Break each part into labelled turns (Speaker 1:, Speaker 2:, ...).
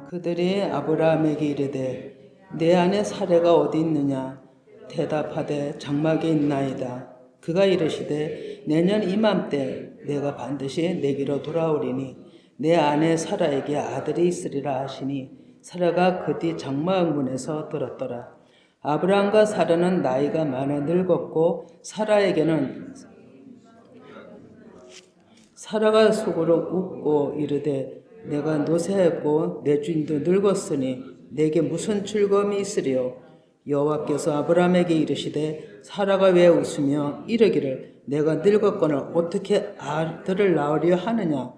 Speaker 1: 그들이 아브라함에게 이르되 내 안에 사례가 어디 있느냐? 대답하되 장막에 있나이다. 그가 이르시되 내년 이맘때 내가 반드시 내게로 돌아오리니 내 아내 사라에게 아들이 있으리라 하시니 사라가 그 뒤 장막 문에서 들었더라. 아브라함과 사라는 나이가 많아 늙었고 사라가 속으로 웃고 이르되 내가 노쇠했고 내 주인도 늙었으니 내게 무슨 즐거움이 있으리요? 여호와께서 아브라함에게 이르시되 사라가 왜 웃으며 이르기를 내가 늙었거늘 어떻게 아들을 낳으려 하느냐?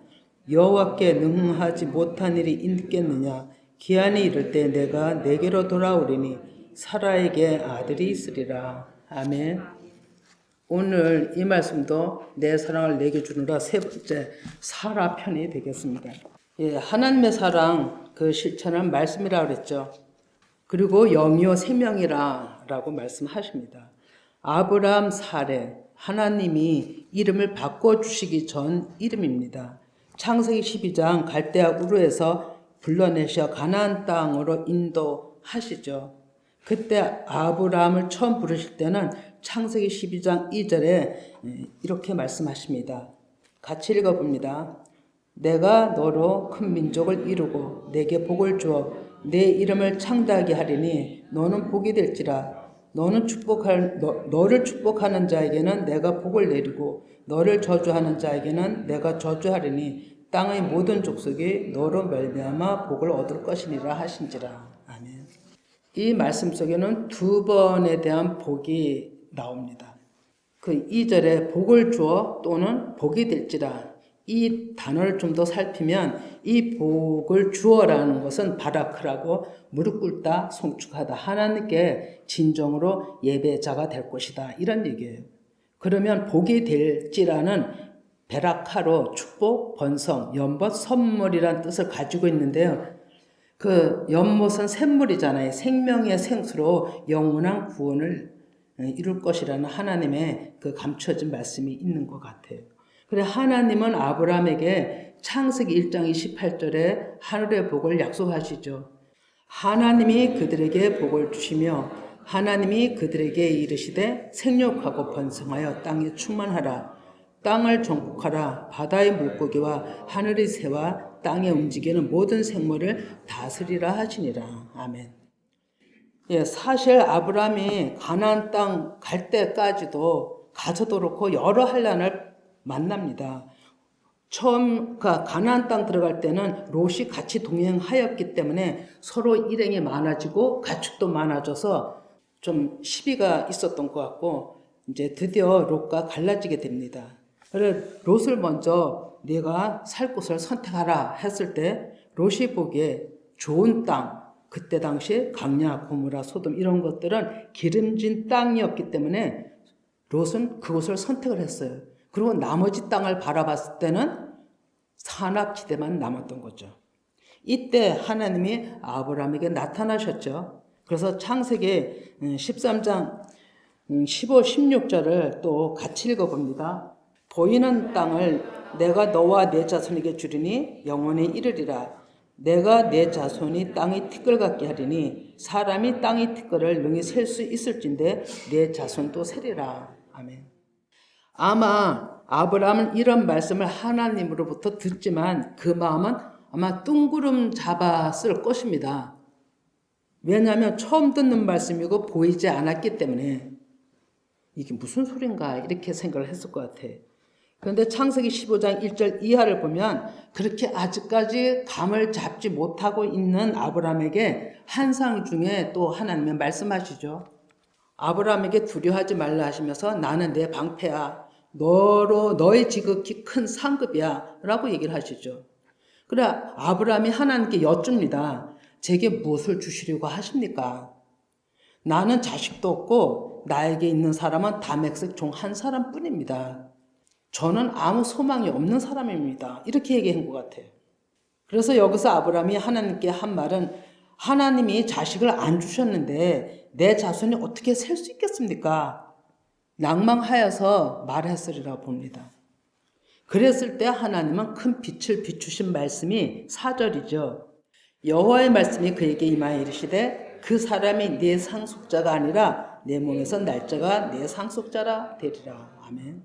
Speaker 1: 여호와께 능하지 못한 일이 있겠느냐? 기한이 이를 때 내가 내게로 돌아오리니 사라에게 아들이 있으리라. 아멘. 오늘 이 말씀도 내 사랑을 내게 주느라 세 번째 사라 편이 되겠습니다. 예, 하나님의 사랑 그 실천은 말씀이라고 그랬죠. 그리고 영이요 생명이라고 말씀하십니다. 아브라함 사레 하나님이 이름을 바꿔주시기 전 이름입니다. 창세기 12장 갈대아 우르에서 불러내셔 가나안 땅으로 인도하시죠. 그때 아브라함을 처음 부르실 때는 창세기 12장 2절에 이렇게 말씀하십니다. 같이 읽어봅니다. 내가 너로 큰 민족을 이루고 내게 복을 주어 내 이름을 창대하게 하리니 너는 복이 될지라. 너를 축복하는 자에게는 내가 복을 내리고 너를 저주하는 자에게는 내가 저주하리니 땅의 모든 족속이 너로 말미암아 복을 얻을 것이니라 하신지라. 아멘. 이 말씀 속에는 두 번에 대한 복이 나옵니다. 그 2절에 복을 주어 또는 복이 될지라. 이 단어를 좀 더 살피면 이 복을 주어라는 것은 바라크라고 무릎 꿇다 송축하다 하나님께 진정으로 예배자가 될 것이다 이런 얘기예요. 그러면 복이 될지라는 베라카로 축복, 번성, 연못, 선물이란 뜻을 가지고 있는데요. 그 연못은 샘물이잖아요. 생명의 생수로 영원한 구원을 이룰 것이라는 하나님의 그 감춰진 말씀이 있는 것 같아요. 그래 하나님은 아브라함에게 창세기 1장 28절에 하늘의 복을 약속하시죠. 하나님이 그들에게 복을 주시며 하나님이 그들에게 이르시되 생육하고 번성하여 땅에 충만하라. 땅을 정복하라. 바다의 물고기와 하늘의 새와 땅에 움직이는 모든 생물을 다스리라 하시니라. 아멘. 예, 사실 아브라함이 가나안 땅 갈 때까지도 가서도 그렇고 여러 환난을 만납니다. 처음 가나안 땅 들어갈 때는 롯이 같이 동행하였기 때문에 서로 일행이 많아지고 가축도 많아져서 좀 시비가 있었던 것 같고 이제 드디어 롯과 갈라지게 됩니다. 그래 롯을 먼저 네가 살 곳을 선택하라 했을 때 롯이 보기에 좋은 땅, 그때 당시 강야, 고무라, 소돔 이런 것들은 기름진 땅이었기 때문에 롯은 그곳을 선택을 했어요. 그리고 나머지 땅을 바라봤을 때는 산악지대만 남았던 거죠. 이때 하나님이 아브라함에게 나타나셨죠. 그래서 창세기 13장 15, 16절을 또 같이 읽어봅니다. 보이는 땅을 내가 너와 내 자손에게 주리니 영원히 이르리라. 내가 내 자손이 땅의 티끌 같게 하리니 사람이 땅의 티끌을 능히 셀 수 있을진데 내 자손도 세리라. 아멘. 아마 아브라함은 이런 말씀을 하나님으로부터 듣지만 그 마음은 아마 뚱구름 잡았을 것입니다. 왜냐하면 처음 듣는 말씀이고 보이지 않았기 때문에 이게 무슨 소린가 이렇게 생각을 했을 것 같아요. 그런데 창세기 15장 1절 이하를 보면 그렇게 아직까지 감을 잡지 못하고 있는 아브라함에게 환상 중에 또 하나님은 말씀하시죠. 아브라함에게 두려워하지 말라 하시면서 나는 내 방패야. 너의 지극히 큰 상급이야. 라고 얘기를 하시죠. 그래 아브라함이 하나님께 여쭙니다. 제게 무엇을 주시려고 하십니까? 나는 자식도 없고 나에게 있는 사람은 다메섹 종 한 사람뿐입니다. 저는 아무 소망이 없는 사람입니다. 이렇게 얘기한 것 같아요. 그래서 여기서 아브라함이 하나님께 한 말은 하나님이 자식을 안 주셨는데 내 자손이 어떻게 셀 수 있겠습니까? 낭망하여서 말했으리라 봅니다. 그랬을 때 하나님은 큰 빛을 비추신 말씀이 4절이죠. 여호와의 말씀이 그에게 임하여 이르시되 그 사람이 네 상속자가 아니라 내 몸에서 날짜가 내 상속자라 되리라. 아멘.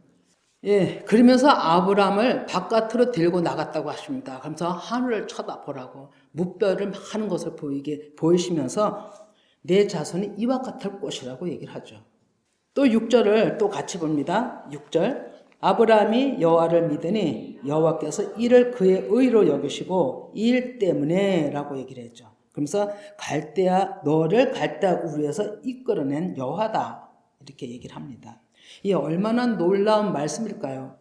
Speaker 1: 예, 그러면서 아브라함을 바깥으로 들고 나갔다고 하십니다. 그러면서 하늘을 쳐다보라고 무뼈를 하는 것을 보이시면서 내 자손이 이와 같을 것이라고 얘기를 하죠. 또 6절을 또 같이 봅니다. 6절. 아브라함이 여호와를 믿으니 여호와께서 이를 그의 의로 여기시고 이 일 때문에 라고 얘기를 했죠. 그러면서 너를 갈대아 우르에서 이끌어낸 여호와다 이렇게 얘기를 합니다. 이 얼마나 놀라운 말씀일까요?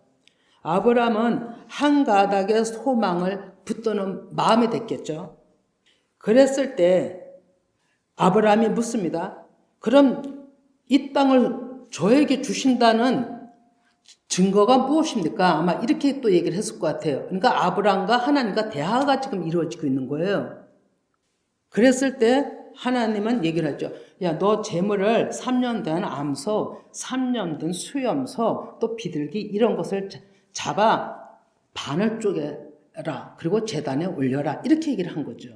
Speaker 1: 아브라함은 한 가닥의 소망을 붙드는 마음이 됐겠죠. 그랬을 때 아브라함이 묻습니다. 그럼 이 땅을 저에게 주신다는 증거가 무엇입니까? 아마 이렇게 또 얘기를 했을 것 같아요. 그러니까 아브라함과 하나님과 대화가 지금 이루어지고 있는 거예요. 그랬을 때 하나님은 얘기를 하죠. 야, 너 재물을 3년 된 암소, 3년 된 수염소, 또 비둘기 이런 것을 잡아 반을 쪼개라. 그리고 제단에 올려라. 이렇게 얘기를 한 거죠.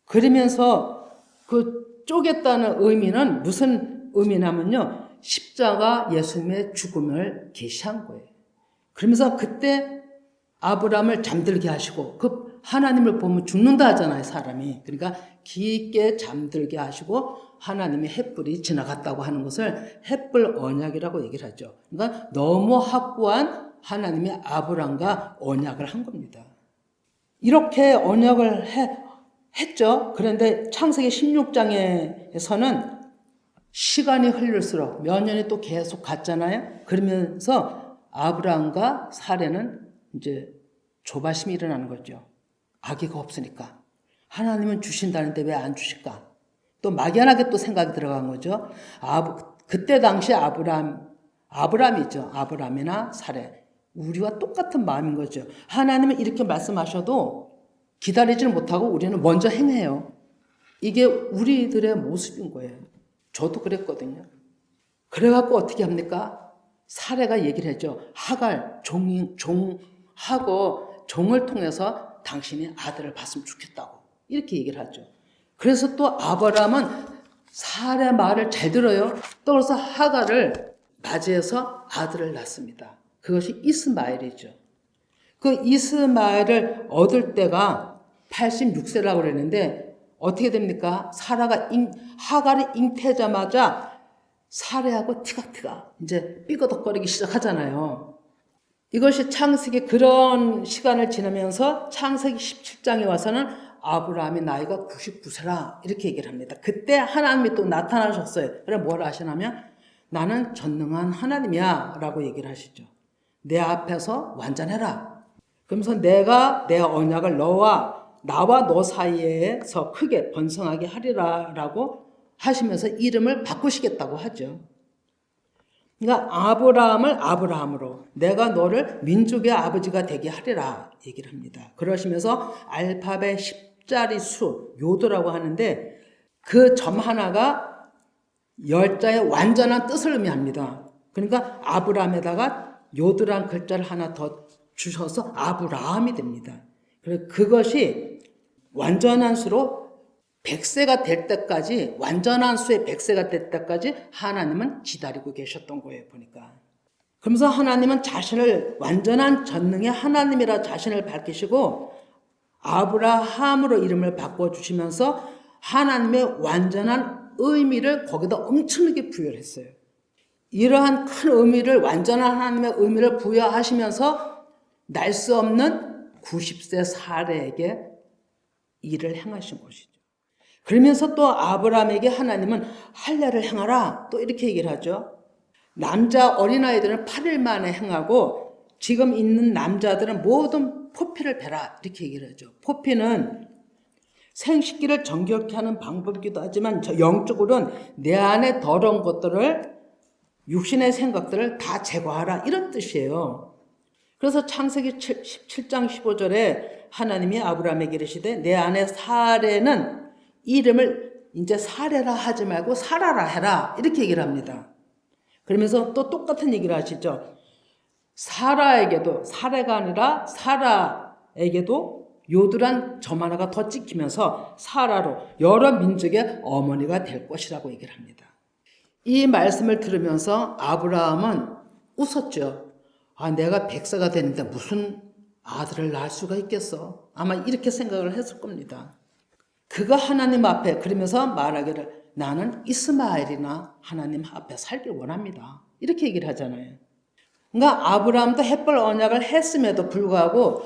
Speaker 1: 그러면서 그 쪼갰다는 의미는 무슨 의미냐면요. 십자가 예수님의 죽음을 계시한 거예요. 그러면서 그때 아브라함을 잠들게 하시고 그 하나님을 보면 죽는다 하잖아요, 사람이. 그러니까 깊게 잠들게 하시고 하나님의 햇불이 지나갔다고 하는 것을 햇불 언약이라고 얘기를 하죠. 그러니까 너무 확고한 하나님의 아브라함과 언약을 한 겁니다. 이렇게 언약을 했죠. 그런데 창세기 16장에서는 시간이 흐를수록 몇 년이 또 계속 갔잖아요. 그러면서 아브라함과 사레는 이제 조바심이 일어나는 거죠. 아기가 없으니까. 하나님은 주신다는데 왜 안 주실까? 또 막연하게 또 생각이 들어간 거죠. 그때 당시 아브라함이죠. 아브라함이나 사레. 우리와 똑같은 마음인 거죠. 하나님은 이렇게 말씀하셔도 기다리지는 못하고 우리는 먼저 행해요. 이게 우리들의 모습인 거예요. 저도 그랬거든요. 그래갖고 어떻게 합니까? 사례가 얘기를 했죠. 하갈, 종하고 종을 통해서 당신이 아들을 봤으면 좋겠다고. 이렇게 얘기를 하죠. 그래서 또 아브라함은 사례 말을 잘 들어요. 또 그래서 하갈을 맞이해서 아들을 낳습니다. 그것이 이스마엘이죠. 그 이스마엘을 얻을 때가 86세라고 그랬는데 어떻게 됩니까? 하갈이 잉태자마자 사례하고 티각티각 이제 삐거덕거리기 시작하잖아요. 이것이 창세기 그런 시간을 지나면서 창세기 17장에 와서는 아브라함의 나이가 99세라 이렇게 얘기를 합니다. 그때 하나님이 또 나타나셨어요. 그래 뭐라 하시냐면 나는 전능한 하나님이야 라고 얘기를 하시죠. 내 앞에서 완전해라. 그러면서 내가 내 언약을 나와 너 사이에서 크게 번성하게 하리라 라고 하시면서 이름을 바꾸시겠다고 하죠. 그러니까 아브라함을 아브라함으로 내가 너를 민족의 아버지가 되게 하리라 얘기를 합니다. 그러시면서 알파벳 10자리 수 요도라고 하는데 그 점 하나가 10자의 완전한 뜻을 의미합니다. 그러니까 아브라함에다가 요도란 글자를 하나 더 주셔서 아브라함이 됩니다. 그래서 그것이 완전한 수로 100세가 될 때까지 완전한 수의 100세가 될 때까지 하나님은 기다리고 계셨던 거예요. 보니까. 그러면서 하나님은 자신을 완전한 전능의 하나님이라 자신을 밝히시고 아브라함으로 이름을 바꿔주시면서 하나님의 완전한 의미를 거기다 엄청나게 부여를 했어요. 이러한 큰 의미를 완전한 하나님의 의미를 부여하시면서 날 수 없는 90세 사례에게 일을 행하신 것이죠. 그러면서 또 아브라함에게 하나님은 할례를 행하라 또 이렇게 얘기를 하죠. 남자 어린아이들은 8일 만에 행하고 지금 있는 남자들은 모든 포피를 베라 이렇게 얘기를 하죠. 포피는 생식기를 정결케 하는 방법이기도 하지만 영적으로는 내 안에 더러운 것들을 육신의 생각들을 다 제거하라 이런 뜻이에요. 그래서 창세기 17장 15절에 하나님이 아브라함에게 이르시되 내 안에 사례는 이름을 이제 사례라 하지 말고 사라라 해라 이렇게 얘기를 합니다. 그러면서 또 똑같은 얘기를 하시죠. 사라에게도, 사례가 아니라 사라에게도 요들한 점 하나가 더 찍히면서 사라로 여러 민족의 어머니가 될 것이라고 얘기를 합니다. 이 말씀을 들으면서 아브라함은 웃었죠. 내가 백세가 되는데 무슨 아들을 낳을 수가 있겠어? 아마 이렇게 생각을 했을 겁니다. 그가 하나님 앞에 그러면서 말하기를 나는 이스마엘이나 하나님 앞에 살길 원합니다. 이렇게 얘기를 하잖아요. 그러니까 아브라함도 햇벌 언약을 했음에도 불구하고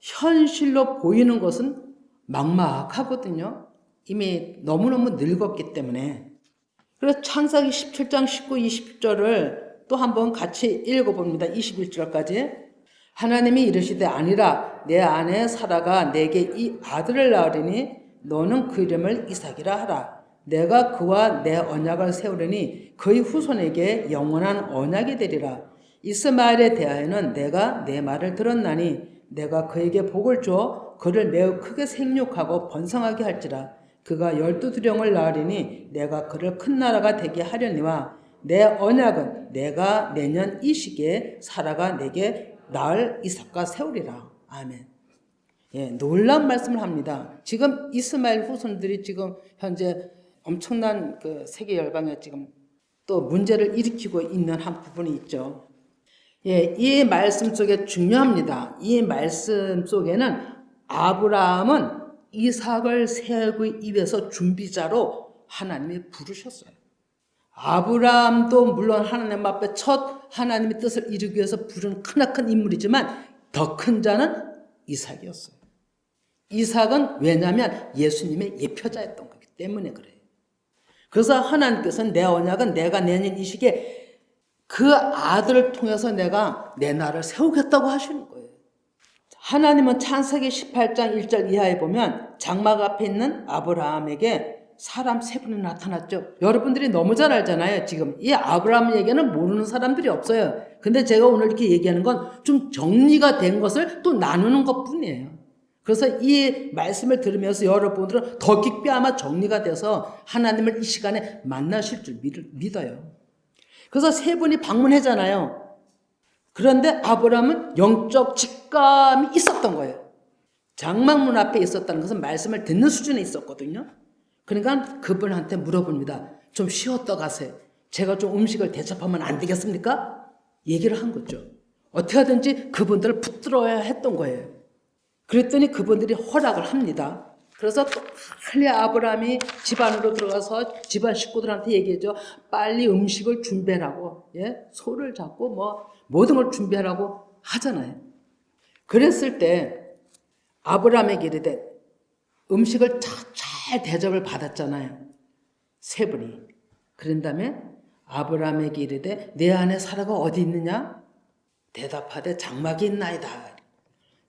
Speaker 1: 현실로 보이는 것은 막막하거든요. 이미 너무너무 늙었기 때문에. 그래서 창세기 17장 19, 20절을 또 한번 같이 읽어봅니다. 21절까지. 하나님이 이르시되 아니라 내 아내 사라가 내게 이 아들을 낳으리니 너는 그 이름을 이삭이라 하라. 내가 그와 내 언약을 세우리니 그의 후손에게 영원한 언약이 되리라. 이스마엘에 대하여는 내가 내 말을 들었나니 내가 그에게 복을 줘 그를 매우 크게 생육하고 번성하게 할지라. 그가 12두령을 낳으리니 내가 그를 큰 나라가 되게 하려니와 내 언약은 내가 내년 이 시기에 사라가 내게 낳을 이삭과 세우리라. 아멘. 예, 놀라운 말씀을 합니다. 지금 이스마엘 후손들이 지금 현재 엄청난 그 세계 열방에 지금 또 문제를 일으키고 있는 한 부분이 있죠. 예, 이 말씀 속에 중요합니다. 이 말씀 속에는 아브라함은 이삭을 세우기 위해서 준비자로 하나님이 부르셨어요. 아브라함도 물론 하나님 앞에 첫 하나님의 뜻을 이루기 위해서 부른 크나큰 인물이지만 더 큰 자는 이삭이었어요. 이삭은 왜냐하면 예수님의 예표자였던 거기 때문에 그래요. 그래서 하나님께서는 내 언약은 내가 내년 이 시기에 그 아들을 통해서 내가 내 나라를 세우겠다고 하시는 거예요. 하나님은 창세기 18장 1절 이하에 보면 장막 앞에 있는 아브라함에게 사람 세 분이 나타났죠. 여러분들이 너무 잘 알잖아요. 지금 이 아브라함 얘기는 모르는 사람들이 없어요. 근데 제가 오늘 이렇게 얘기하는 건 좀 정리가 된 것을 또 나누는 것 뿐이에요. 그래서 이 말씀을 들으면서 여러분들은 더 깊이 아마 정리가 돼서 하나님을 이 시간에 만나실 줄 믿어요. 그래서 세 분이 방문하잖아요. 그런데 아브라함은 영적 직감이 있었던 거예요. 장막문 앞에 있었다는 것은 말씀을 듣는 수준에 있었거든요. 그러니까 그분한테 물어봅니다. 좀 쉬었다 가세요. 제가 좀 음식을 대접하면 안 되겠습니까? 얘기를 한 거죠. 어떻게 하든지 그분들을 붙들어야 했던 거예요. 그랬더니 그분들이 허락을 합니다. 그래서 또 빨리 아브라함이 집 안으로 들어가서 집안 식구들한테 얘기하죠. 빨리 음식을 준비하라고, 예? 소를 잡고 뭐 모든 걸 준비하라고 하잖아요. 그랬을 때 아브라함에게 이르되 음식을 잘 대접을 받았잖아요. 세 분이. 그런 다음에 아브라함에게 이르되 내 아내 사라가 어디 있느냐? 대답하되 장막이 있나이다.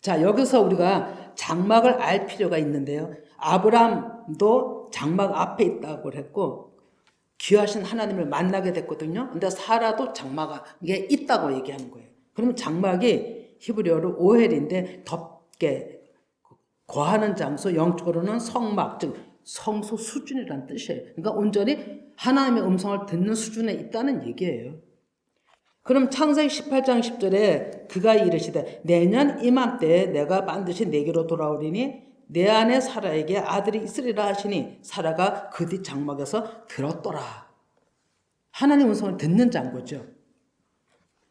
Speaker 1: 자, 여기서 우리가 장막을 알 필요가 있는데요. 아브라함도 장막 앞에 있다고 했고 귀하신 하나님을 만나게 됐거든요. 근데 사라도 장막에 있다고 얘기하는 거예요. 그러면 장막이 히브리어로 오헬인데 덮게 거하는 장소, 영적으로는 성막, 즉 성소 수준이라는 뜻이에요. 그러니까 온전히 하나님의 음성을 듣는 수준에 있다는 얘기예요. 그럼 창세기 18장 10절에 그가 이르시되 내년 이맘때에 내가 반드시 내게로 돌아오리니 내 아내 사라에게 아들이 있으리라 하시니 사라가 그 뒤 장막에서 들었더라. 하나님 음성을 듣는 장고죠.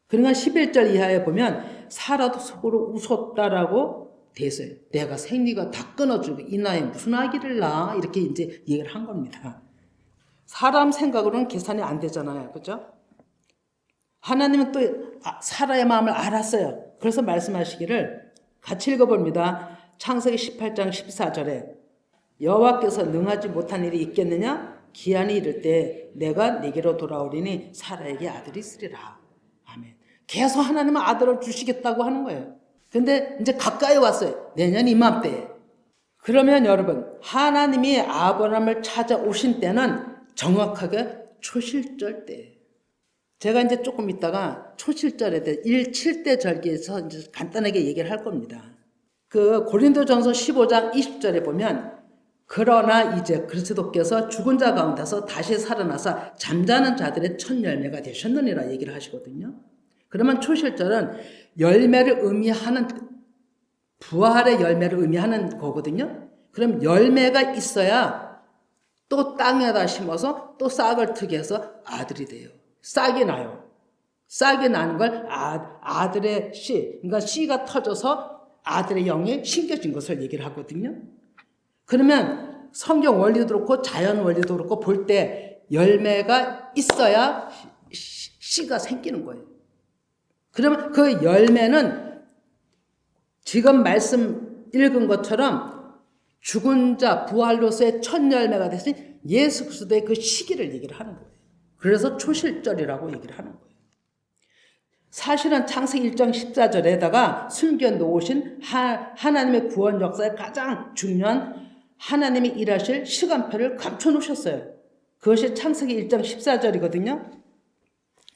Speaker 1: 그러니까 11절 이하에 보면 사라도 속으로 웃었다라고 돼 있어요. 내가 생리가 다 끊어지고 이 나이에 무슨 아기를 낳아? 이렇게 이제 얘기를 한 겁니다. 사람 생각으로는 계산이 안 되잖아요. 그죠? 하나님은 또 사라의 마음을 알았어요. 그래서 말씀하시기를 같이 읽어봅니다. 창세기 18장 14절에 여호와께서 능하지 못한 일이 있겠느냐? 기한이 이를 때 내가 네게로 돌아오리니 사라에게 아들이 있으리라. 아멘. 계속 하나님은 아들을 주시겠다고 하는 거예요. 근데 이제 가까이 왔어요. 내년 이맘때에. 그러면 여러분 하나님이 아브라함을 찾아오신 때는 정확하게 초실절 때예요. 제가 이제 조금 있다가 초실절에 대해 7대 절기에서 이제 간단하게 얘기를 할 겁니다. 그 고린도전서 15장 20절에 보면 그러나 이제 그리스도께서 죽은 자 가운데서 다시 살아나사 잠자는 자들의 첫 열매가 되셨느니라 얘기를 하시거든요. 그러면 초실절은 열매를 의미하는, 부활의 열매를 의미하는 거거든요. 그럼 열매가 있어야 또 땅에다 심어서 또 싹을 트게 해서 아들이 돼요. 싹이 나요. 싹이 나는 걸 아들의 씨, 그러니까 씨가 터져서 아들의 영이 심겨진 것을 얘기를 하거든요. 그러면 성경 원리도 그렇고 자연 원리도 그렇고 볼 때 열매가 있어야 씨가 생기는 거예요. 그러면 그 열매는 지금 말씀 읽은 것처럼 죽은 자 부활로서의 첫 열매가 되신 예수 그리스도의 그 시기를 얘기를 하는 거예요. 그래서 초실절이라고 얘기를 하는 거예요. 사실은 창세기 1장 14절에다가 숨겨놓으신 하나님의 구원 역사의 가장 중요한 하나님이 일하실 시간표를 감춰놓으셨어요. 그것이 창세기 1장 14절이거든요.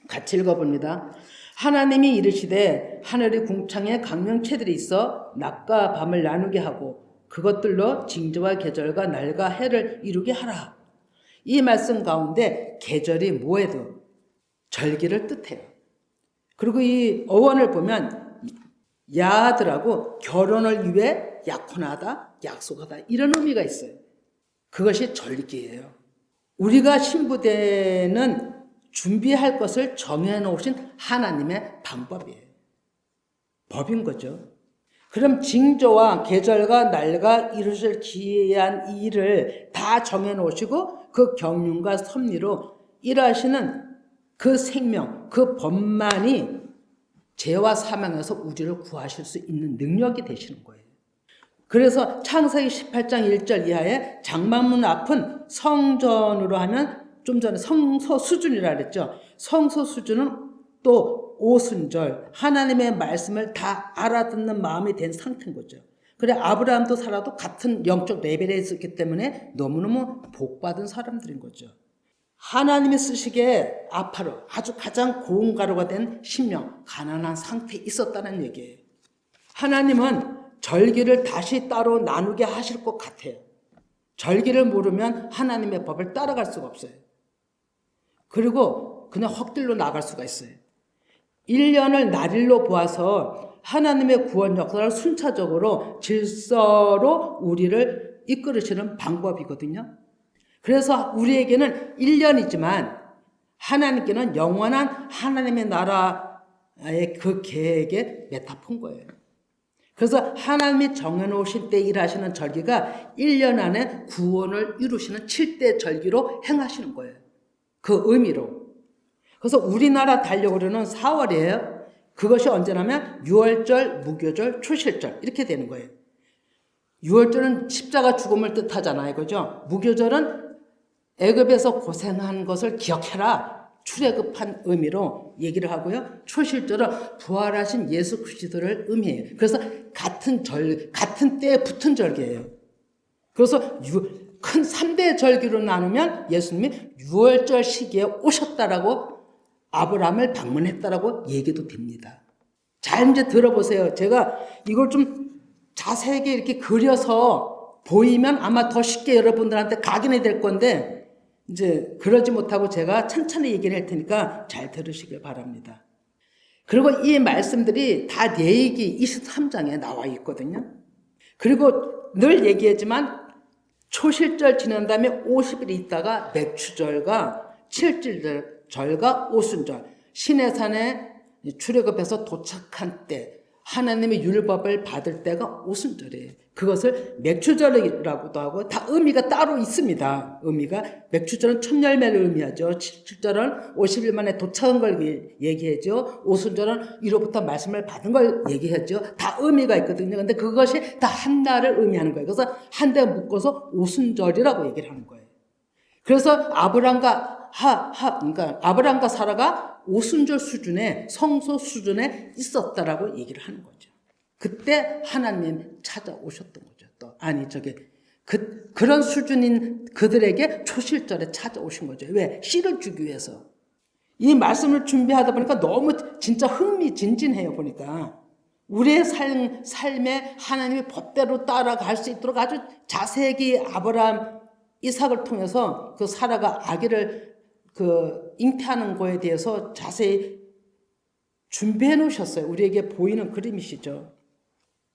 Speaker 1: 같이 읽어봅니다. 하나님이 이르시되 하늘의 궁창에 강명체들이 있어 낮과 밤을 나누게 하고 그것들로 징조와 계절과 날과 해를 이루게 하라. 이 말씀 가운데 계절이 뭐에도 절기를 뜻해요. 그리고 이 어원을 보면 야들하고 결혼을 위해 약혼하다, 약속하다 이런 의미가 있어요. 그것이 절기예요. 우리가 신부되는 준비할 것을 정해놓으신 하나님의 방법이에요. 법인 거죠. 그럼 징조와 계절과 날과 이루실 기이한 일을 다 정해놓으시고 그 경륜과 섭리로 일하시는 그 생명, 그 법만이 죄와 사망에서 우리를 구하실 수 있는 능력이 되시는 거예요. 그래서 창세기 18장 1절 이하에 장막문 앞은 성전으로 하면 좀 전에 성소 수준이라 그랬죠. 성소 수준은 또 오순절, 하나님의 말씀을 다 알아듣는 마음이 된 상태인 거죠. 그래 아브라함도 사라도 같은 영적 레벨에 있었기 때문에 너무너무 복받은 사람들인 거죠. 하나님이 쓰시기에 아파로 아주 가장 고운 가루가 된 심령, 가난한 상태에 있었다는 얘기예요. 하나님은 절기를 다시 따로 나누게 하실 것 같아요. 절기를 모르면 하나님의 법을 따라갈 수가 없어요. 그리고 그냥 헛길로 나갈 수가 있어요. 1년을 날일로 보아서 하나님의 구원 역사를 순차적으로 질서로 우리를 이끌으시는 방법이거든요. 그래서 우리에게는 1년이지만 하나님께는 영원한 하나님의 나라의 그 계획의 메타포인 거예요. 그래서 하나님이 정해놓으신 때 일하시는 절기가 1년 안에 구원을 이루시는 7대 절기로 행하시는 거예요. 그 의미로. 그래서 우리나라 달력으로는 4월이에요. 그것이 언제냐면 6월절, 무교절, 초실절 이렇게 되는 거예요. 6월절은 십자가 죽음을 뜻하잖아요. 그죠? 무교절은 애굽에서 고생한 것을 기억해라. 출애굽한 의미로 얘기를 하고요. 초실절은 부활하신 예수 그리스도를 의미해요. 그래서 같은 때에 붙은 절기예요. 그래서 큰 3대 절기로 나누면 예수님이 6월절 시기에 오셨다라고 아브라함을 방문했다라고 얘기도 됩니다. 잘 이제 들어보세요. 제가 이걸 좀 자세하게 이렇게 그려서 보이면 아마 더 쉽게 여러분들한테 각인이 될 건데 이제 그러지 못하고 제가 천천히 얘기를 할 테니까 잘 들으시길 바랍니다. 그리고 이 말씀들이 다 레위기 23장에 나와 있거든요. 그리고 늘 얘기하지만 초실절 지난 다음에 50일 있다가 맥추절과 칠칠절과 오순절, 시내산에 출애굽해서 도착한 때 하나님의 율법을 받을 때가 오순절이에요. 그것을 맥추절이라고도 하고 다 의미가 따로 있습니다. 의미가 맥추절은 첫 열매를 의미하죠. 칠칠절은 50일 만에 도착한 걸 얘기하죠. 오순절은 이로부터 말씀을 받은 걸 얘기하죠. 다 의미가 있거든요. 근데 그것이 다 한 날을 의미하는 거예요. 그래서 한 대 묶어서 오순절이라고 얘기를 하는 거예요. 그래서 그러니까 아브라함과 사라가 오순절 수준의 성소 수준에 있었다라고 얘기를 하는 거죠. 그때 하나님 찾아오셨던 거죠. 또 그런 수준인 그들에게 초실절에 찾아오신 거죠. 왜? 씨를 주기 위해서. 이 말씀을 준비하다 보니까 너무 진짜 흥미진진해요. 보니까 우리의 삶에 하나님의 법대로 따라갈 수 있도록 아주 자세히 아브라함, 이삭을 통해서 그 사라가 아기를 잉태하는 거에 대해서 자세히 준비해 놓으셨어요. 우리에게 보이는 그림이시죠.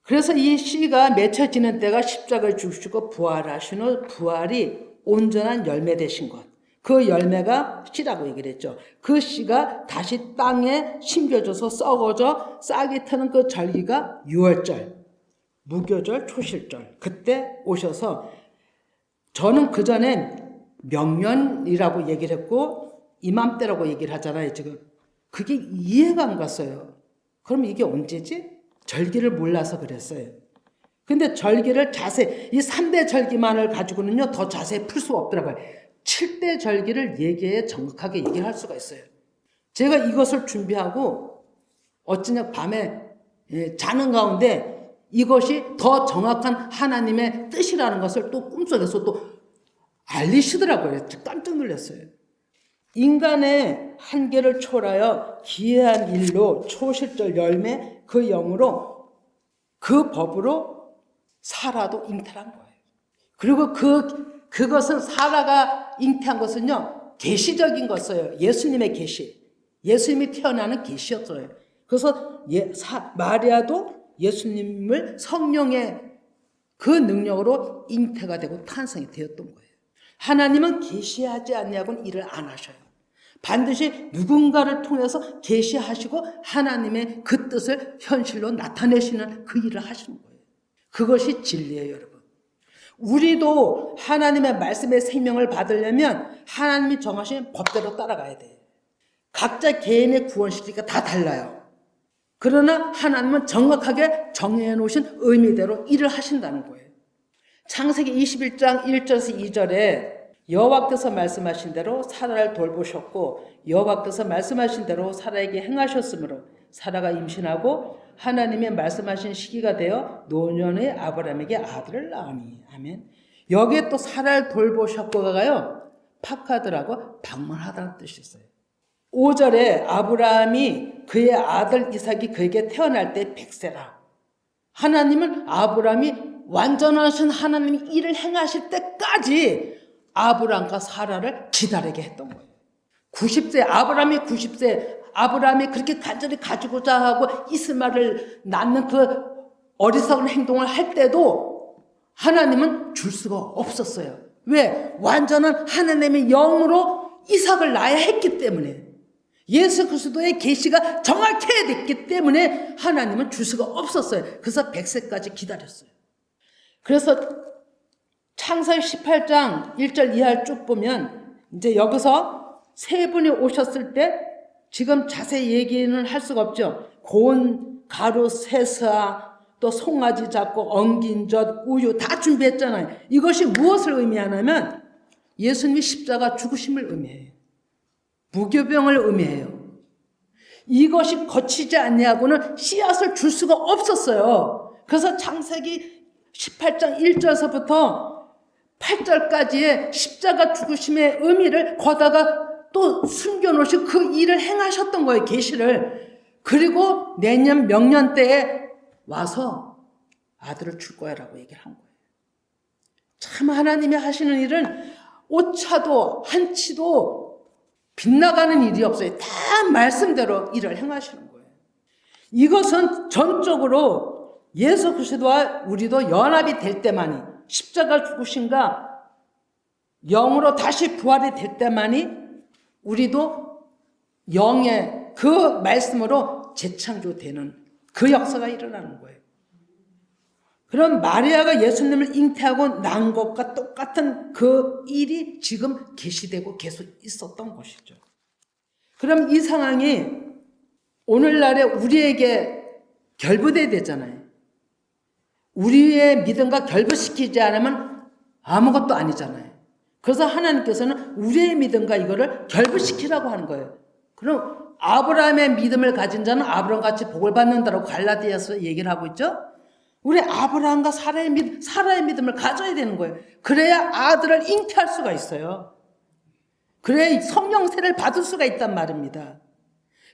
Speaker 1: 그래서 이 씨가 맺혀지는 때가 십자가를 죽으시고 부활하신 후 부활이 온전한 열매 되신 것. 그 열매가 씨라고 얘기를 했죠. 그 씨가 다시 땅에 심겨져서 썩어져 싹이 트는 그 절기가 유월절, 무교절, 초실절. 그때 오셔서 저는 그 전에 명년이라고 얘기를 했고 이맘때라고 얘기를 하잖아요. 지금 그게 이해가 안 갔어요. 그럼 이게 언제지? 절기를 몰라서 그랬어요. 근데 절기를 자세히 이 3대 절기만을 가지고는요 더 자세히 풀 수가 없더라고요. 7대 절기를 정확하게 얘기를 할 수가 있어요. 제가 이것을 준비하고 어쩌냐 밤에 자는 가운데 이것이 더 정확한 하나님의 뜻이라는 것을 또 꿈속에서 또 알리시더라고요. 깜짝 놀랐어요. 인간의 한계를 초월하여 기이한 일로 초실절 열매 그 영으로 그 법으로 사라도 잉태한 거예요. 그리고 그것은 사라가 잉태한 것은요 계시적인 것이에요. 예수님의 계시, 예수님이 태어나는 계시였어요. 그래서 마리아도 예수님을 성령의 그 능력으로 잉태가 되고 탄생이 되었던 거예요. 하나님은 계시하지 않냐고는 일을 안 하셔요. 반드시 누군가를 통해서 계시하시고 하나님의 그 뜻을 현실로 나타내시는 그 일을 하시는 거예요. 그것이 진리예요, 여러분. 우리도 하나님의 말씀의 생명을 받으려면 하나님이 정하신 법대로 따라가야 돼요. 각자 개인의 구원 시기가 다 달라요. 그러나 하나님은 정확하게 정해 놓으신 의미대로 일을 하신다는 거예요. 창세기 21장 1절에서 2절에 여호와께서 말씀하신 대로 사라를 돌보셨고 여호와께서 말씀하신 대로 사라에게 행하셨으므로 사라가 임신하고 하나님의 말씀하신 시기가 되어 노년의 아브라함에게 아들을 낳으니. 아멘. 여기에 또 사라를 돌보셨고가요 파카드라고 방문하다는 뜻이 있어요. 5절에 아브라함이 그의 아들 이삭이 그에게 태어날 때 100세라. 하나님은 아브라함이 완전하신 하나님이 일을 행하실 때까지 아브라함과 사라를 기다리게 했던 거예요. 90세 아브라함이 그렇게 간절히 가지고자 하고 이스마엘을 낳는 그 어리석은 행동을 할 때도 하나님은 줄 수가 없었어요. 왜? 완전한 하나님의 영으로 이삭을 낳아야 했기 때문에, 예수 그리스도의 계시가 정확해야 됐기 때문에 하나님은 줄 수가 없었어요. 그래서 100세까지 기다렸어요. 그래서 창세기 18장 1절 이하를 쭉 보면 이제 여기서 세 분이 오셨을 때 지금 자세히 얘기는 할 수가 없죠. 고운 가루, 세사, 또 송아지 잡고 엉긴 젖, 우유 다 준비했잖아요. 이것이 무엇을 의미하냐면 예수님이 십자가 죽으심을 의미해요. 무교병을 의미해요. 이것이 거치지 않냐고는 씨앗을 줄 수가 없었어요. 그래서 창세기 18장 1절에서부터 8절까지의 십자가 죽으심의 의미를 거다가 또 숨겨놓으시고 그 일을 행하셨던 거예요. 계시를. 그리고 내년 명년 때에 와서 아들을 줄 거야 라고 얘기를 한 거예요. 참 하나님이 하시는 일은 오차도 한치도 빗나가는 일이 없어요. 다 말씀대로 일을 행하시는 거예요. 이것은 전적으로 예수 그리스도와 우리도 연합이 될 때만이, 십자가 죽으신가 영으로 다시 부활이 될 때만이 우리도 영의 그 말씀으로 재창조되는 그 역사가 일어나는 거예요. 그럼 마리아가 예수님을 잉태하고 낳은 것과 똑같은 그 일이 지금 계시되고 계속 있었던 것이죠. 그럼 이 상황이 오늘날에 우리에게 결부돼야 되잖아요. 우리의 믿음과 결부시키지 않으면 아무것도 아니잖아요. 그래서 하나님께서는 우리의 믿음과 이거를 결부시키라고 하는 거예요. 그럼 아브라함의 믿음을 가진 자는 아브라함같이 복을 받는다라고 갈라디아서 얘기를 하고 있죠. 우리 아브라함과 사라의 믿음을 가져야 되는 거예요. 그래야 아들을 잉태할 수가 있어요. 그래야 성령세를 받을 수가 있단 말입니다.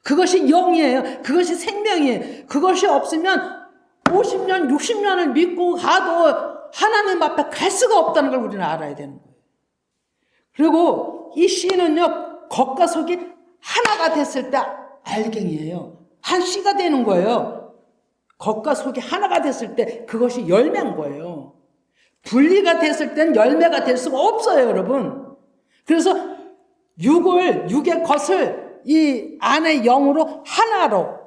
Speaker 1: 그것이 영이에요. 그것이 생명이에요. 그것이 없으면 50년, 60년을 믿고 가도 하나님 앞에 갈 수가 없다는 걸 우리는 알아야 되는 거예요. 그리고 이 씨는요, 겉과 속이 하나가 됐을 때 알갱이에요. 한 씨가 되는 거예요. 겉과 속이 하나가 됐을 때 그것이 열매인 거예요. 분리가 됐을 땐 열매가 될 수가 없어요, 여러분. 그래서 육의 것을 이 안의 영으로 하나로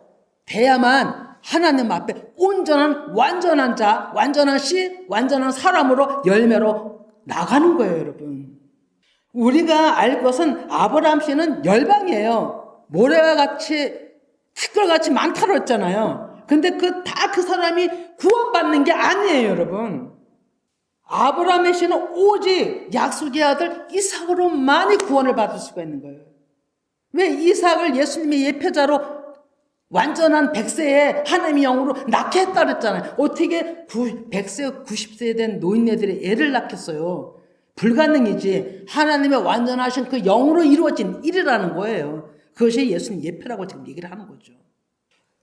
Speaker 1: 돼야만 하나님 앞에 온전한 완전한 자, 완전한 씨, 완전한 사람으로 열매로 나가는 거예요, 여러분. 우리가 알 것은 아브라함 씨는 열방이에요. 모래와 같이 티끌같이 많다고 했잖아요. 근데 그 사람이 구원받는 게 아니에요, 여러분. 아브라함의 씨는 오직 약속의 아들 이삭으로만이 구원을 받을 수가 있는 거예요. 왜 이삭을 예수님의 예표자로 완전한 100세에 하나님의 영으로 낳게 했다 그랬잖아요. 어떻게 100세, 90세 된 노인네들이 애를 낳겠어요? 불가능이지. 하나님의 완전하신 그 영으로 이루어진 일이라는 거예요. 그것이 예수님 예표라고 지금 얘기를 하는 거죠.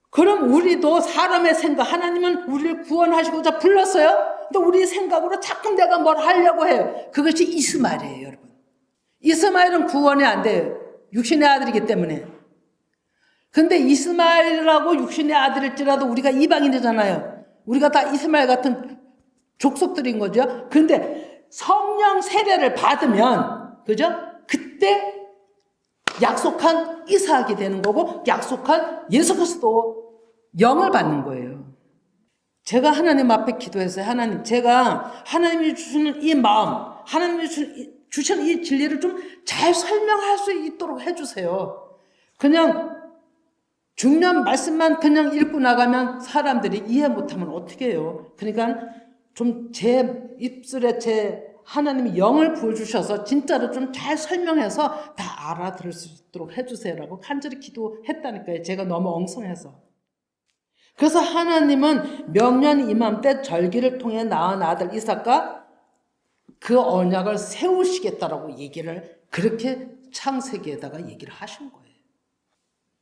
Speaker 1: 그럼 우리도 사람의 생각, 하나님은 우리를 구원하시고자 불렀어요? 근데 우리 생각으로 자꾸 내가 뭘 하려고 해요. 그것이 이스마엘이에요, 여러분. 이스마엘은 구원이 안 돼요. 육신의 아들이기 때문에. 근데 이스마엘이라고 육신의 아들일지라도 우리가 이방인이잖아요. 우리가 다 이스마엘 같은 족속들인 거죠. 근데 성령 세례를 받으면, 그죠? 그때 약속한 이삭이 되는 거고 약속한 예수 그리스도 영을 받는 거예요. 제가 하나님 앞에 기도했어요. 하나님, 제가 하나님이 주시는 이 마음, 하나님이 주시는 이 진리를 좀 잘 설명할 수 있도록 해주세요. 그냥 중요한 말씀만 그냥 읽고 나가면 사람들이 이해 못하면 어떻게 해요? 그러니까 좀 제 입술에 제 하나님이 영을 부어주셔서 진짜로 좀 잘 설명해서 다 알아들을 수 있도록 해주세요라고 간절히 기도했다니까요. 제가 너무 엉성해서. 그래서 하나님은 명년 이맘때 절기를 통해 낳은 아들 이삭과 그 언약을 세우시겠다라고 얘기를 그렇게 창세기에다가 얘기를 하신 거예요.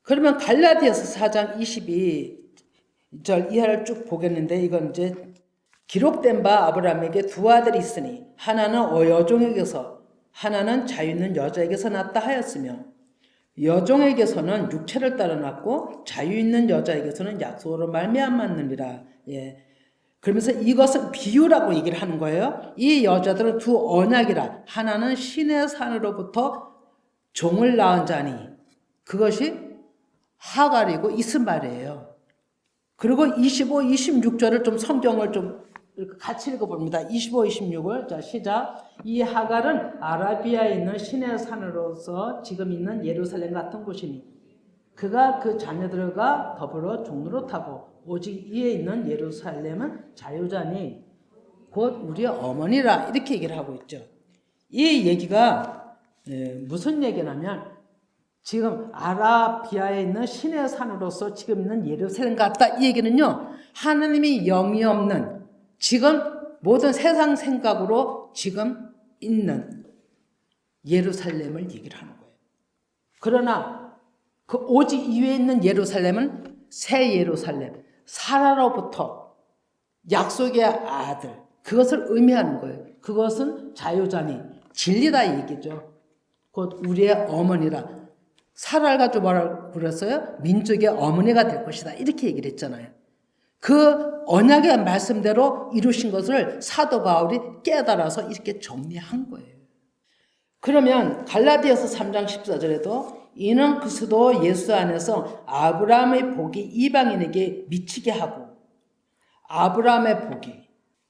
Speaker 1: 그러면 갈라디아서 4장 22절 이하를 쭉 보겠는데 이건 이제 기록된 바 아브라함에게 두 아들이 있으니 하나는 여종에게서 하나는 자유 있는 여자에게서 낳았다 하였으며 여종에게서는 육체를 따라 낳고 자유 있는 여자에게서는 약속으로 말미암았느니라. 예. 그러면서 이것은 비유라고 얘기를 하는 거예요. 이 여자들은 두 언약이라. 하나는 신의 산으로부터 종을 낳은 자니 그것이 하갈이고 이스마엘이에요. 그리고 25, 26절을 좀 성경을 좀 같이 읽어봅니다. 25, 26을. 자, 시작. 이 하갈은 아라비아에 있는 신의 산으로서 지금 있는 예루살렘 같은 곳이니 그가 그 자녀들과 더불어 종로로 타고 오직 이에 있는 예루살렘은 자유자니 곧 우리의 어머니라 이렇게 얘기를 하고 있죠. 이 얘기가 무슨 얘기냐면 지금 아라비아에 있는 신의 산으로서 지금 있는 예루살렘 같다 이 얘기는요. 하나님이 영이 없는 지금 모든 세상 생각으로 지금 있는 예루살렘을 얘기를 하는 거예요. 그러나 그 오직 이외에 있는 예루살렘은 새 예루살렘, 사라로부터 약속의 아들 그것을 의미하는 거예요. 그것은 자유자니 진리다 얘기죠. 곧 우리의 어머니라. 사라를 가지고 뭐라고 그랬어요? 민족의 어머니가 될 것이다. 이렇게 얘기를 했잖아요. 그 언약의 말씀대로 이루신 것을 사도 바울이 깨달아서 이렇게 정리한 거예요. 그러면 갈라디아서 3장 14절에도 이는 그리스도 예수 안에서 아브라함의 복이 이방인에게 미치게 하고 아브라함의 복이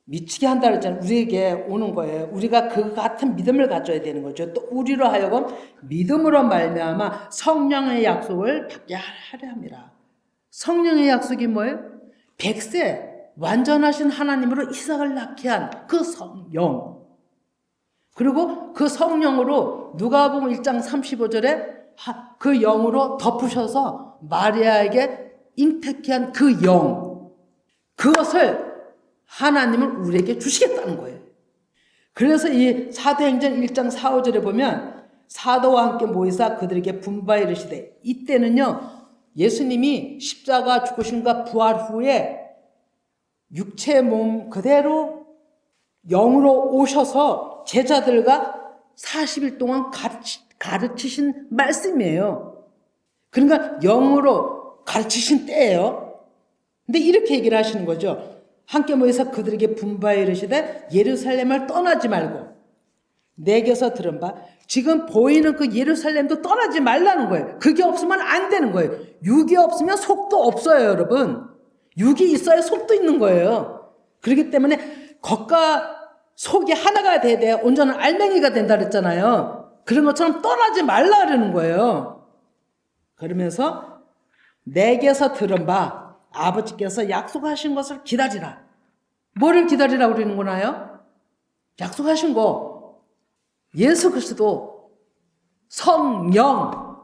Speaker 1: 미치게 한다 그랬잖아요. 우리에게 오는 거예요. 우리가 그 같은 믿음을 가져야 되는 거죠. 또 우리로 하여금 믿음으로 말미암아 성령의 약속을 받게 하려 함이라. 성령의 약속이 뭐예요? 100세 완전하신 하나님으로 이삭을 낳게 한 그 성령. 그리고 그 성령으로 누가복음 1장 35절에 그 영으로 덮으셔서 마리아에게 잉태케 한 그 영. 그것을 하나님은 우리에게 주시겠다는 거예요. 그래서 이 사도행전 1장 4, 5절에 보면 사도와 함께 모이사 그들에게 분바에 이르시되 이때는요. 예수님이 십자가 죽으심과 부활 후에 육체의 몸 그대로 영으로 오셔서 제자들과 40일 동안 가르치신 말씀이에요. 그러니까 영으로 가르치신 때예요. 근데 이렇게 얘기를 하시는 거죠. 함께 모여서 그들에게 분바에 이르시되 예루살렘을 떠나지 말고 내게서 들은 바 지금 보이는 그 예루살렘도 떠나지 말라는 거예요. 그게 없으면 안 되는 거예요. 육이 없으면 속도 없어요, 여러분. 육이 있어야 속도 있는 거예요. 그렇기 때문에 겉과 속이 하나가 돼야 돼야 온전한 알맹이가 된다 그랬잖아요. 그런 것처럼 떠나지 말라 그러는 거예요. 그러면서 내게서 들은 바 아버지께서 약속하신 것을 기다리라. 뭐를 기다리라고 그러는구나요? 약속하신 거. 예수 그리스도 성령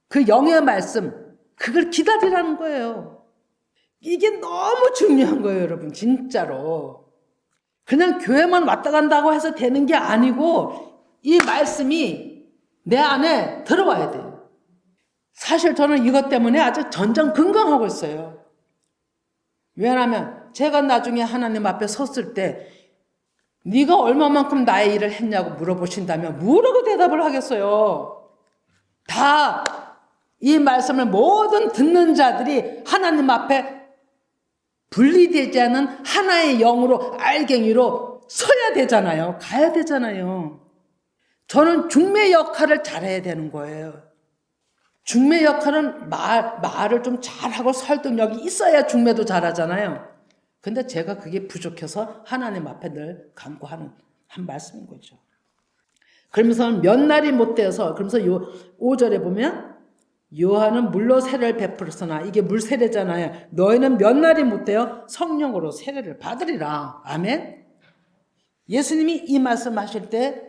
Speaker 1: 그 영의 말씀 그걸 기다리라는 거예요. 이게 너무 중요한 거예요, 여러분. 진짜로. 그냥 교회만 왔다 간다고 해서 되는 게 아니고 이 말씀이 내 안에 들어와야 돼요. 사실 저는 이것 때문에 아주 전전긍긍하고 있어요. 왜냐하면 제가 나중에 하나님 앞에 섰을 때 네가 얼마만큼 나의 일을 했냐고 물어보신다면 뭐라고 대답을 하겠어요. 다 이 말씀을 모든 듣는 자들이 하나님 앞에 분리되지 않은 하나의 영으로 알갱이로 서야 되잖아요. 가야 되잖아요. 저는 중매 역할을 잘해야 되는 거예요. 중매 역할은 말을 좀 잘하고 설득력이 있어야 중매도 잘하잖아요. 근데 제가 그게 부족해서 하나님 앞에 늘 간구하는 한 말씀인 거죠. 그러면서 몇 날이 못 되어서 그러면서 5절에 보면 요한은 물로 세례를 베풀었으나 이게 물 세례잖아요. 너희는 몇 날이 못 되어 성령으로 세례를 받으리라. 아멘. 예수님이 이 말씀하실 때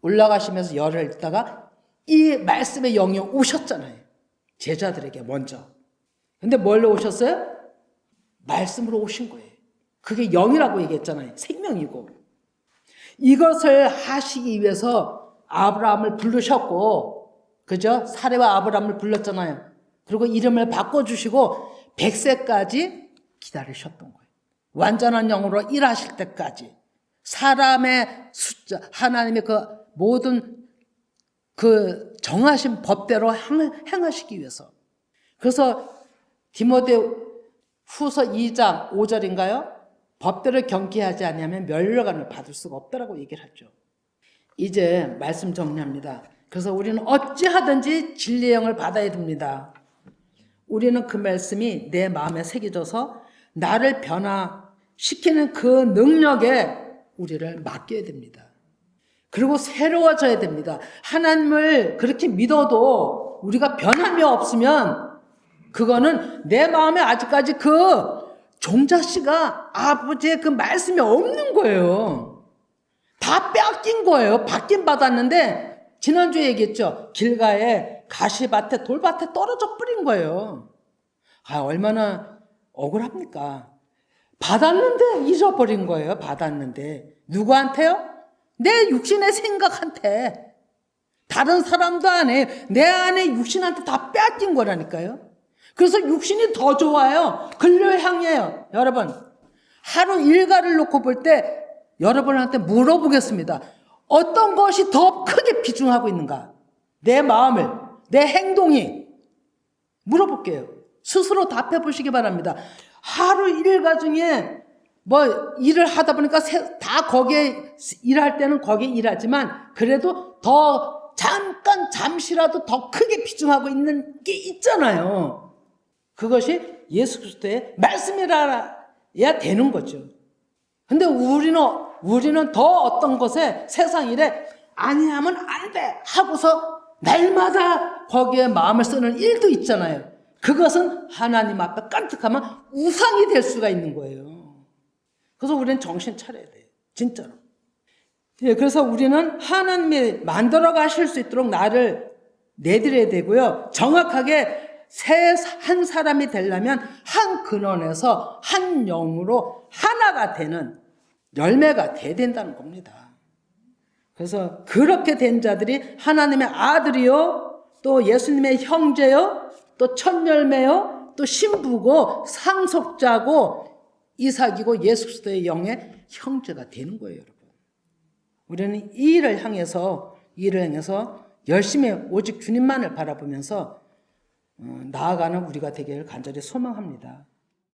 Speaker 1: 올라가시면서 열을 있다가 이 말씀의 영이 오셨잖아요. 제자들에게 먼저. 근데 뭘로 오셨어요? 말씀으로 오신 거예요. 그게 영이라고 얘기했잖아요. 생명이고. 이것을 하시기 위해서 아브라함을 부르셨고 그죠? 사레와 아브라함을 불렀잖아요. 그리고 이름을 바꿔주시고 100세까지 기다리셨던 거예요. 완전한 영으로 일하실 때까지. 사람의 숫자, 하나님의 그 모든 그 정하신 법대로 행하시기 위해서. 그래서 디모데 후서 2장 5절인가요? 법대로 경계하지 않으면 멸류관을 받을 수가 없다라고 얘기를 하죠. 이제 말씀 정리합니다. 그래서 우리는 어찌하든지 진리의 영을 받아야 됩니다. 우리는 그 말씀이 내 마음에 새겨져서 나를 변화시키는 그 능력에 우리를 맡겨야 됩니다. 그리고 새로워져야 됩니다. 하나님을 그렇게 믿어도 우리가 변함이 없으면 그거는 내 마음에 아직까지 그 종자씨가 아버지의 그 말씀이 없는 거예요. 다 뺏긴 거예요. 받긴 받았는데 지난주에 얘기했죠. 길가에 가시밭에 돌밭에 떨어져 뿌린 거예요. 얼마나 억울합니까? 받았는데 잊어버린 거예요. 받았는데. 누구한테요? 내 육신의 생각한테. 다른 사람도 안 해. 내 안에 육신한테 다 빼앗긴 거라니까요. 그래서 육신이 더 좋아요. 글을 향해요. 여러분, 하루 일과를 놓고 볼 때 여러분한테 물어보겠습니다. 어떤 것이 더 크게 비중하고 있는가? 내 마음을, 내 행동이. 물어볼게요. 스스로 답해 보시기 바랍니다. 하루 일과 중에 뭐 일을 하다 보니까 다 거기에 일할 때는 거기에 일하지만 그래도 더 잠시라도 더 크게 비중하고 있는 게 있잖아요. 그것이 예수 그리스도의 말씀이라야 되는 거죠. 근데 우리는 더 어떤 것에 세상 일에 아니하면 안 돼 하고서 날마다 거기에 마음을 쓰는 일도 있잖아요. 그것은 하나님 앞에 깜찍하면 우상이 될 수가 있는 거예요. 그래서 우리는 정신 차려야 돼요. 진짜로. 예, 그래서 우리는 하나님이 만들어 가실 수 있도록 나를 내드려야 되고요. 정확하게 한 사람이 되려면 한 근원에서 한 영으로 하나가 되는 열매가 돼야 된다는 겁니다. 그래서 그렇게 된 자들이 하나님의 아들이요, 또 예수님의 형제요, 또 첫 열매요, 또 신부고 상속자고 이삭이고 예수 그리스도의 영의 형제가 되는 거예요, 여러분. 우리는 이 일을 향해서 열심히 오직 주님만을 바라보면서 나아가는 우리가 되기를 간절히 소망합니다.